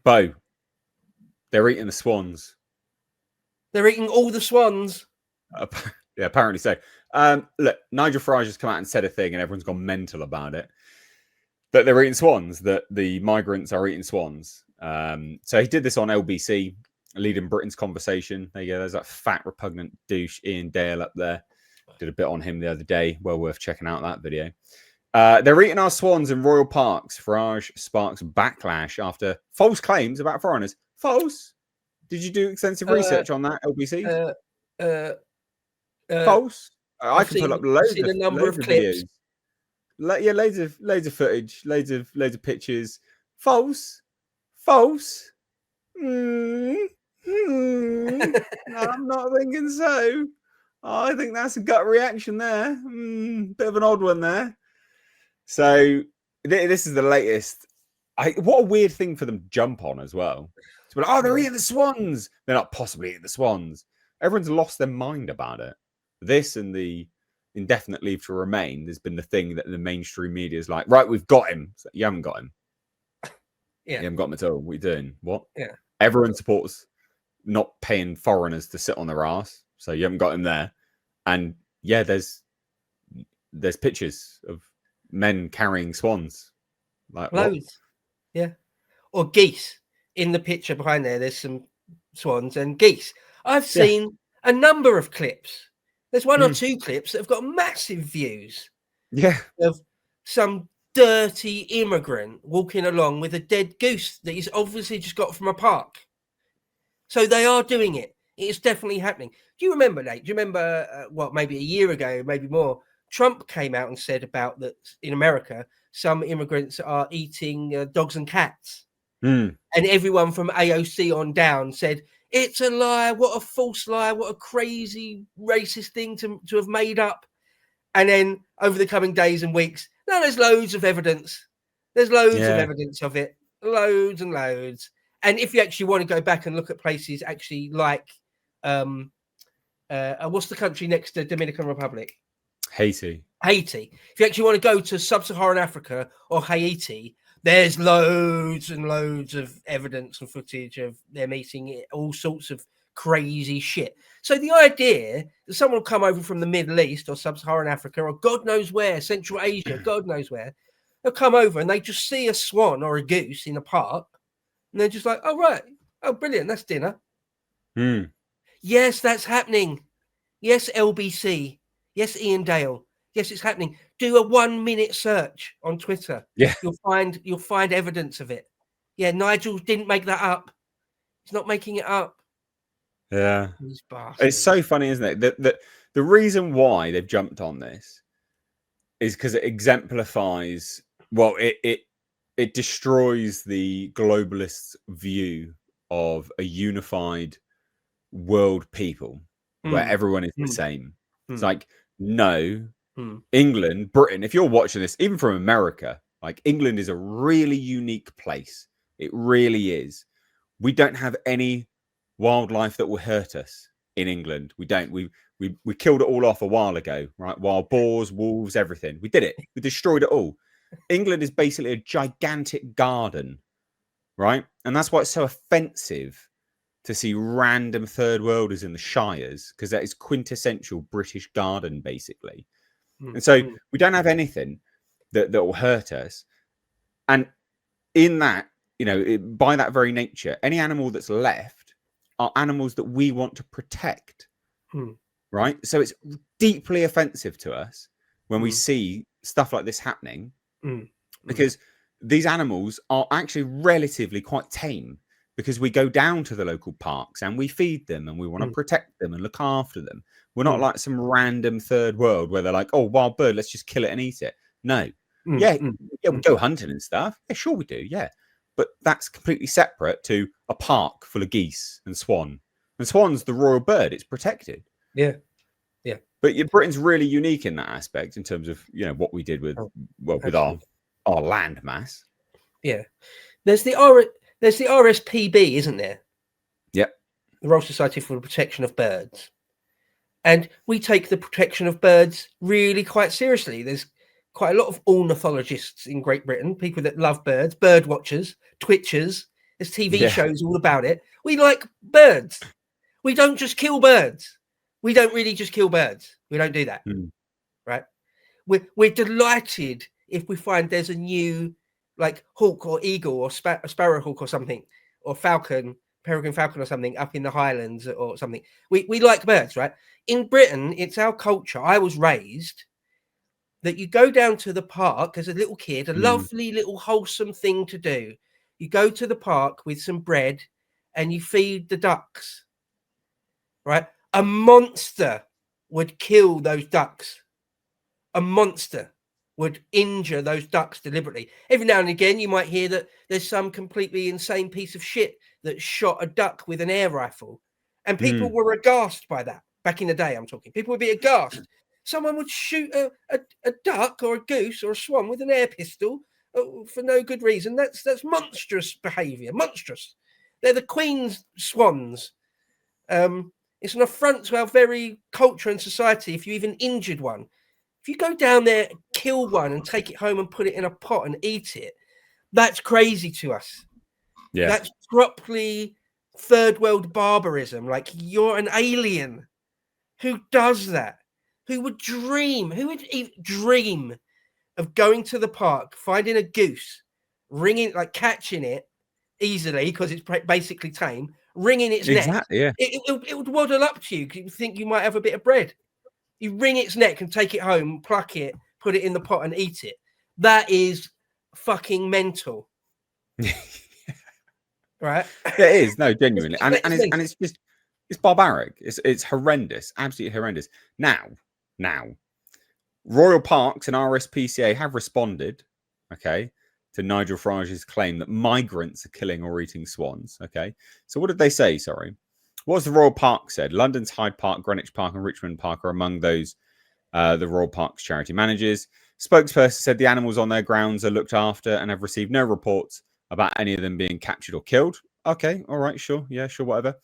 Bo, they're eating the swans. They're eating all the swans. Yeah, apparently so. Look, Nigel Farage has come out and said a thing, and everyone's gone mental about it. That they're eating swans. That the migrants are eating swans. So he did this on LBC, leading Britain's conversation. There you go. There's that fat, repugnant douche Ian Dale up there. Did a bit on him the other day. Well worth checking out that video. They're eating our swans in royal parks. Farage sparks backlash after false claims about foreigners. False? Did you do extensive research on that, LBC? False? I can pull up loads of clips. Yeah, loads of footage, loads of pictures. False? No, I'm not thinking so. I think that's a gut reaction there. Bit of an odd one there. So this is the latest. What a weird thing for them to jump on as well. So like, they're eating the swans. They're not possibly eating the swans. Everyone's lost their mind about it. This and the indefinite leave to remain, there's been the thing that the mainstream media is like, right, we've got him. So you haven't got him. Yeah. You haven't got him at all. What are you doing? What? Yeah. Everyone supports not paying foreigners to sit on their ass. So you haven't got him there. And yeah, there's pictures of men carrying swans. Like loads. What? Yeah. Or geese. In the picture behind there's some swans and geese. I've seen a number of clips. There's one or two clips that have got massive views. Yeah. Of some dirty immigrant walking along with a dead goose that he's obviously just got from a park. So they are doing it. It's definitely happening. Do you remember, Nate? Do you remember, maybe a year ago, maybe more, Trump came out and said about that in America, some immigrants are eating dogs and cats. And everyone from AOC on down said, it's a lie. What a false lie. What a crazy racist thing to have made up. And then over the coming days and weeks, no, there's loads of evidence. There's loads of evidence of it. Loads and loads. And if you actually want to go back and look at places actually like, what's the country next to Dominican Republic? Haiti. If you actually want to go to sub-Saharan Africa or Haiti, there's loads and loads of evidence and footage of them eating all sorts of crazy shit. So the idea that someone will come over from the Middle East or sub-Saharan Africa or God knows where, Central Asia, God knows where, they'll come over and they just see a swan or a goose in a park and they're just like, oh, right. Oh, brilliant. That's dinner. Yes, that's happening. Yes, LBC. Yes, Ian Dale. Yes, it's happening. Do a 1-minute search on Twitter. Yeah. You'll find evidence of it. Yeah, Nigel didn't make that up. He's not making it up. Yeah. It's so funny, isn't it? The reason why they've jumped on this is because it exemplifies, it destroys the globalists' view of a unified world people where everyone is the same. It's like, no, England, Britain, if you're watching this, even from America, like England is a really unique place. It really is. We don't have any wildlife that will hurt us in England. We don't. We killed it all off a while ago, right? Wild boars, wolves, everything. We did it. We destroyed it all. England is basically a gigantic garden, right? And that's why it's so offensive to see random third worlders in the shires, because that is quintessential British garden, basically. And so we don't have anything that will hurt us. And in that, by that very nature, any animal that's left are animals that we want to protect, right? So it's deeply offensive to us when we see stuff like this happening, because these animals are actually relatively quite tame, because we go down to the local parks and we feed them and we want to protect them and look after them. We're not like some random third world where they're like, oh, wild bird, let's just kill it and eat it. No. We go hunting and stuff. Yeah, sure we do. Yeah. But that's completely separate to a park full of geese and swan. And swan's the royal bird. It's protected. Yeah. Yeah. But Britain's really unique in that aspect in terms of, what we did with, with our land mass. Yeah. There's the RSPB, isn't there? Yep. The Royal Society for the Protection of Birds. And we take the protection of birds really quite seriously. There's quite a lot of ornithologists in Great Britain, people that love birds, bird watchers, twitchers, There's TV shows all about it. We like birds. We don't just kill birds. We don't really just kill birds. We don't do that, right? We're delighted if we find there's a new like hawk or eagle or sparrowhawk or something, or falcon, peregrine falcon or something up in the Highlands or something. We like birds, right? In Britain, it's our culture. I was raised that you go down to the park as a little kid, a lovely little wholesome thing to do. You go to the park with some bread and you feed the ducks, right? A monster would kill those ducks. A monster would injure those ducks deliberately. Every now and again, you might hear that there's some completely insane piece of shit that shot a duck with an air rifle. And people were aghast by that. Back in the day, I'm talking. People would be aghast. Someone would shoot a duck or a goose or a swan with an air pistol for no good reason. That's monstrous behaviour. Monstrous. They're the Queen's swans. It's an affront to our very culture and society if you even injured one. If you go down there, kill one and take it home and put it in a pot and eat it, that's crazy to us. Yeah. That's properly third world barbarism. Like, you're an alien. Who does that? Who would even dream of going to the park, finding a goose, catching it easily because it's basically tame, wringing its neck. Yeah. It would waddle up to you because you think you might have a bit of bread. You wring its neck and take it home, pluck it, put it in the pot and eat it. That is fucking mental. Right? It is, no, genuinely. And it's just, it's barbaric. It's horrendous, absolutely horrendous. Now, Royal Parks and RSPCA have responded, okay, to Nigel Farage's claim that migrants are killing or eating swans, okay? So what did they say, sorry? What has the Royal Park said? London's Hyde Park, Greenwich Park and Richmond Park are among those the Royal Park's charity manages. Spokesperson said the animals on their grounds are looked after and have received no reports about any of them being captured or killed. Okay, all right, sure. Yeah, sure, whatever.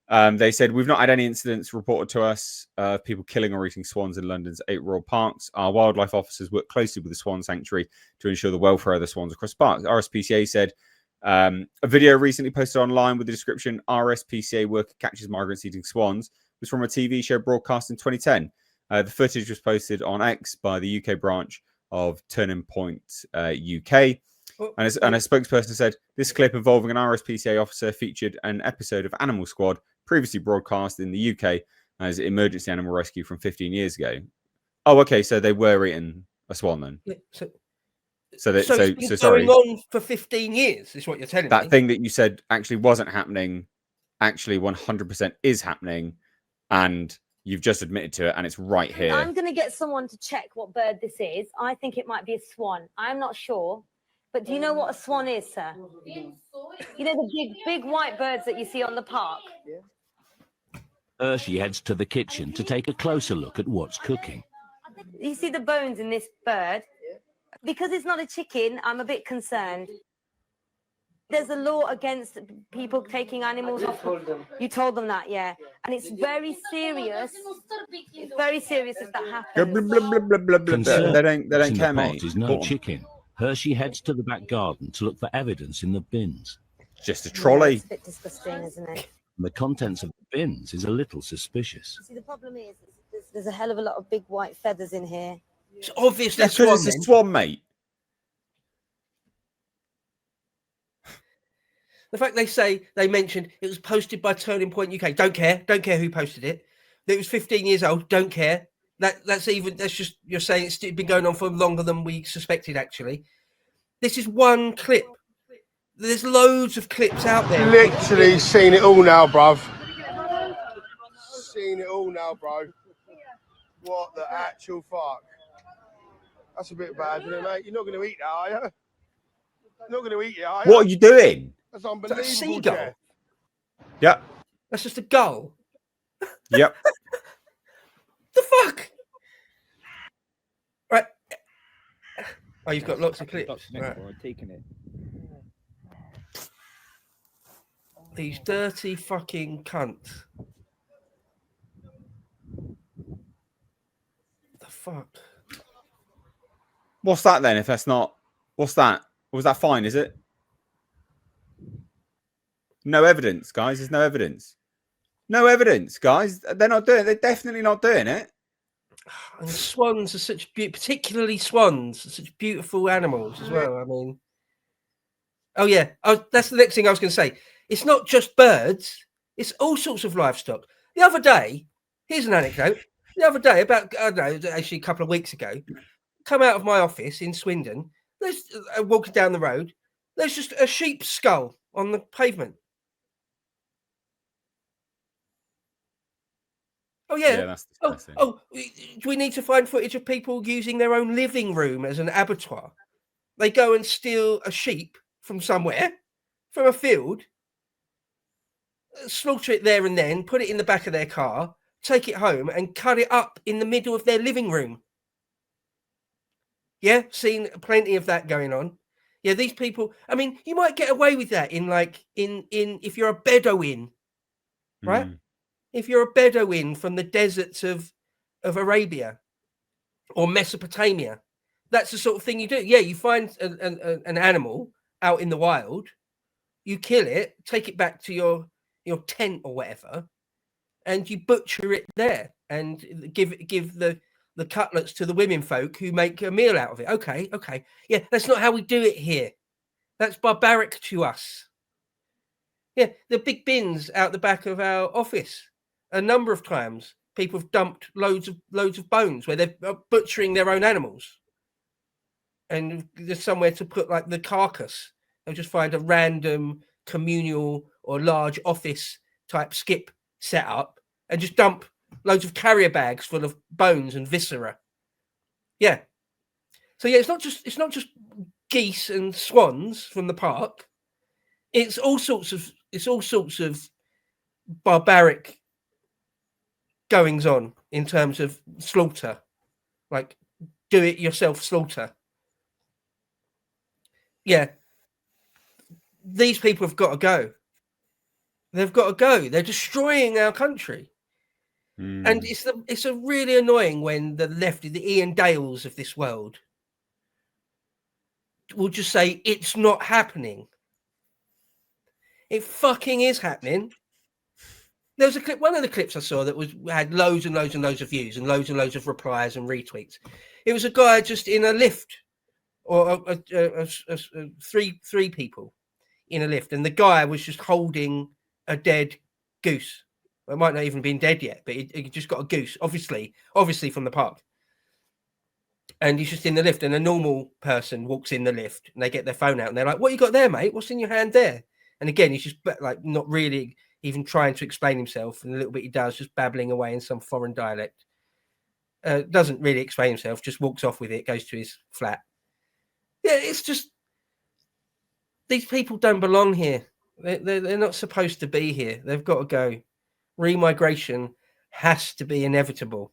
They said, we've not had any incidents reported to us of people killing or eating swans in London's 8 royal parks. Our wildlife officers work closely with the Swan Sanctuary to ensure the welfare of the swans across parks. RSPCA said, a video recently posted online with the description, RSPCA worker catches migrants eating swans, was from a TV show broadcast in 2010. The footage was posted on X by the UK branch of Turning Point UK. And a spokesperson said, this clip involving an RSPCA officer featured an episode of Animal Squad previously broadcast in the UK as emergency animal rescue from 15 years ago. Oh, okay, so they were eating a swan then. So it's been going on for 15 years, is what you're telling me. That thing that you said actually wasn't happening, actually 100% is happening, and you've just admitted to it, and it's right here. I'm going to get someone to check what bird this is. I think it might be a swan. I'm not sure. But do you know what a swan is, sir? You know the big white birds that you see on the park? She heads to the kitchen to take a closer look at what's cooking. You see the bones in this bird? Because it's not a chicken, I'm a bit concerned. There's a law against people taking animals off. You told them that, yeah. And it's very serious. It's very serious if that happens. They don't care, mate. Is no chicken. Hershey heads to the back garden to look for evidence in the bins. Just a trolley. It's a bit disgusting, isn't it? The contents of the bins is a little suspicious. See, the problem is there's a hell of a lot of big white feathers in here. It's obviously it's a swan, mate. The fact they mentioned it was posted by Turning Point UK. Don't care who posted it. That it was 15 years old. Don't care. That's just, you're saying it's been going on for longer than we suspected, actually. This is one clip. There's loads of clips out there. Literally seen it all now, bruv. Seen it all now, bro. What the actual fuck? That's a bit bad, isn't it, mate? You're not going to eat that, are you? You're not going to eat it, are you? What are you doing? That's unbelievable. Is that a seagull? Jeff. Yep. That's just a gull. Yep. The fuck? Right. Oh, you've got lots of clips. Right. Taking it. These dirty fucking cunts. The fuck? What's that then? If that's not, what's that? Was that fine? Is it? No evidence, guys. There's no evidence. No evidence, guys. They're not doing it. They're definitely not doing it. And swans are such particularly swans are such beautiful animals as well. I mean, oh yeah, that's the next thing I was going to say. It's not just birds; it's all sorts of livestock. The other day, here's an anecdote. The other day, about I don't know, actually a couple of weeks ago, come out of my office in Swindon. There's walking down the road. There's just a sheep's skull on the pavement. Oh yeah. That's disgusting. We need to find footage of people using their own living room as an abattoir. They go and steal a sheep from somewhere, from a field, slaughter it there and then, put it in the back of their car, take it home and cut it up in the middle of their living room. Yeah, seen plenty of that going on. Yeah, these people, I mean, you might get away with that in if you're a Bedouin, right? If you're a Bedouin from the deserts of Arabia or Mesopotamia, that's the sort of thing you do. Yeah, you find an animal out in the wild, you kill it, take it back to your tent or whatever, and you butcher it there and give the cutlets to the women folk who make a meal out of it. Okay. Yeah, that's not how we do it here. That's barbaric to us. Yeah, the big bins out the back of our office. A number of times, people have dumped loads of bones where they're butchering their own animals, and there's somewhere to put like the carcass. They'll just find a random communal or large office type skip set up and just dump loads of carrier bags full of bones and viscera. Yeah. So yeah, it's not just geese and swans from the park. It's all sorts of barbaric goings on in terms of slaughter, like do it yourself slaughter. Yeah, these people have got to go. They've got to go. They're destroying our country. And it's a really annoying when the left, the Ian Dales of this world, will just say it's not happening. It fucking is happening. There was a clip, one of the clips I saw that had loads and loads and loads of views and loads of replies and retweets. It was a guy just in a lift, or three people in a lift, and the guy was just holding a dead goose. It might not even been dead yet, but he just got a goose, obviously from the park. And he's just in the lift, and a normal person walks in the lift, and they get their phone out, and they're like, "What you got there, mate? What's in your hand there?" And again, he's just like not really even trying to explain himself, and a little bit he does, just babbling away in some foreign dialect. Doesn't really explain himself, just walks off with it, goes to his flat. Yeah, it's just these people don't belong here. They're not supposed to be here. They've got to go. Remigration has to be inevitable.